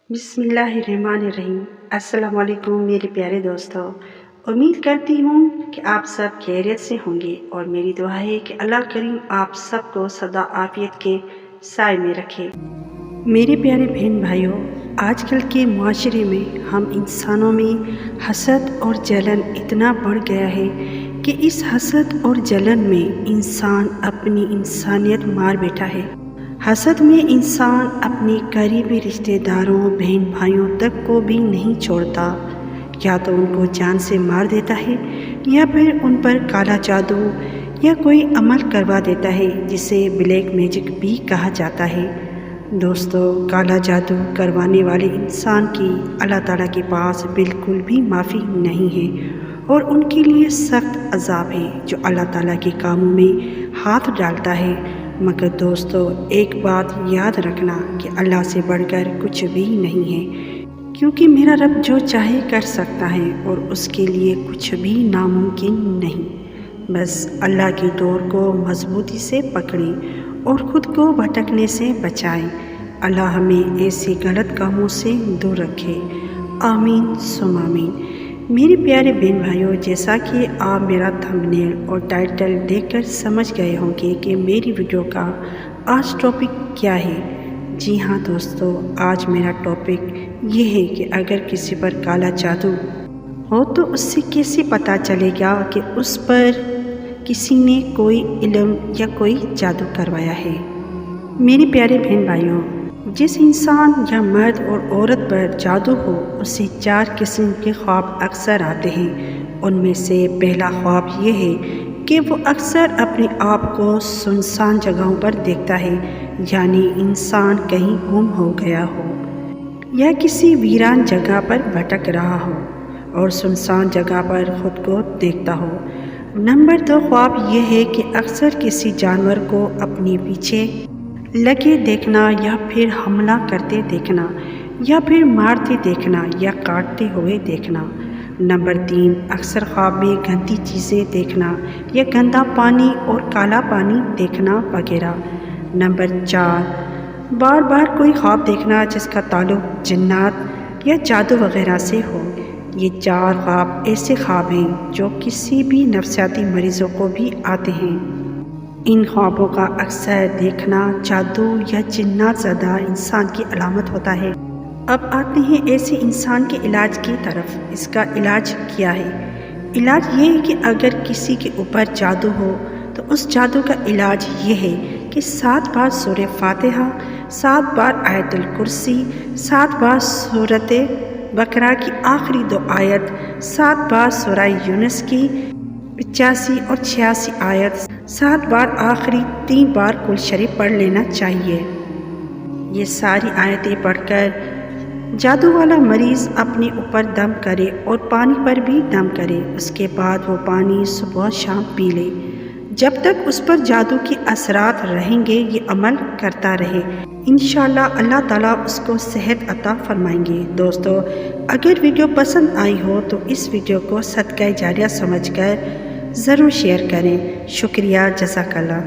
بسم اللہ الرحمن الرحیم۔ السلام علیکم میرے پیارے دوستو، امید کرتی ہوں کہ آپ سب خیریت سے ہوں گے اور میری دعا ہے کہ اللہ کریم آپ سب کو سدا عافیت کے سائے میں رکھے۔ میرے پیارے بہن بھائیوں، آج کل کے معاشرے میں ہم انسانوں میں حسد اور جلن اتنا بڑھ گیا ہے کہ اس حسد اور جلن میں انسان اپنی انسانیت مار بیٹھا ہے۔ حسد میں انسان اپنے قریبی رشتہ داروں بہن بھائیوں تک کو بھی نہیں چھوڑتا، یا تو ان کو جان سے مار دیتا ہے یا پھر ان پر کالا جادو یا کوئی عمل کروا دیتا ہے جسے بلیک میجک بھی کہا جاتا ہے۔ دوستو، کالا جادو کروانے والے انسان کی اللہ تعالیٰ کے پاس بالکل بھی معافی نہیں ہے اور ان کے لیے سخت عذاب ہے جو اللہ تعالیٰ کے کاموں میں ہاتھ ڈالتا ہے۔ مگر دوستو، ایک بات یاد رکھنا کہ اللہ سے بڑھ کر کچھ بھی نہیں ہے، کیونکہ میرا رب جو چاہے کر سکتا ہے اور اس کے لیے کچھ بھی ناممکن نہیں۔ بس اللہ کی ڈور کو مضبوطی سے پکڑیں اور خود کو بھٹکنے سے بچائیں۔ اللہ ہمیں ایسے غلط کاموں سے دور رکھے، آمین ثم آمین۔ میرے پیارے بہن بھائیوں، جیسا کہ آپ میرا تھمبنیل اور ٹائٹل دیکھ کر سمجھ گئے ہوں گے کہ میری ویڈیو کا آج ٹاپک کیا ہے۔ جی ہاں دوستو، آج میرا ٹاپک یہ ہے کہ اگر کسی پر کالا جادو ہو تو اس سے کیسے پتہ چلے گا کہ اس پر کسی نے کوئی علم یا کوئی جادو کروایا ہے۔ میرے پیارے بہن بھائیوں، جس انسان یا مرد اور عورت پر جادو ہو اسے 4 قسم کے خواب اکثر آتے ہیں۔ ان میں سے پہلا خواب یہ ہے کہ وہ اکثر اپنے آپ کو سنسان جگہوں پر دیکھتا ہے، یعنی انسان کہیں گم ہو گیا ہو یا کسی ویران جگہ پر بھٹک رہا ہو اور سنسان جگہ پر خود کو دیکھتا ہو۔ نمبر 2 خواب یہ ہے کہ اکثر کسی جانور کو اپنے پیچھے لگے دیکھنا یا پھر حملہ کرتے دیکھنا یا پھر مارتے دیکھنا یا کاٹتے ہوئے دیکھنا۔ نمبر 3 اکثر خواب میں گندی چیزیں دیکھنا یا گندا پانی اور کالا پانی دیکھنا وغیرہ۔ نمبر 4 بار بار کوئی خواب دیکھنا جس کا تعلق جنات یا جادو وغیرہ سے ہو۔ یہ 4 خواب ایسے خواب ہیں جو کسی بھی نفسیاتی مریضوں کو بھی آتے ہیں۔ ان خوابوں کا اکثر دیکھنا جادو یا جنات زدہ انسان کی علامت ہوتا ہے۔ اب آتے ہیں ایسے انسان کے علاج کی طرف۔ اس کا علاج کیا ہے؟ علاج یہ ہے کہ اگر کسی کے اوپر جادو ہو تو اس جادو کا علاج یہ ہے کہ 7 بار سورہ فاتحہ، 7 بار آیت الکرسی، 7 بار سورۃ بقرہ کی آخری 2 آیت، 7 بار سورہ یونس کی 85 اور 86 آیت، 7 بار آخری 3 بار کل شریف پڑھ لینا چاہیے۔ یہ ساری آیتیں پڑھ کر جادو والا مریض اپنے اوپر دم کرے اور پانی پر بھی دم کرے۔ اس کے بعد وہ پانی صبح شام پی لے۔ جب تک اس پر جادو کے اثرات رہیں گے یہ عمل کرتا رہے، انشاءاللہ اللہ تعالیٰ اس کو صحت عطا فرمائیں گے۔ دوستو، اگر ویڈیو پسند آئی ہو تو اس ویڈیو کو صدقہ جاریہ سمجھ کر ضرور شیئر کریں۔ شکریہ، جزاک اللہ۔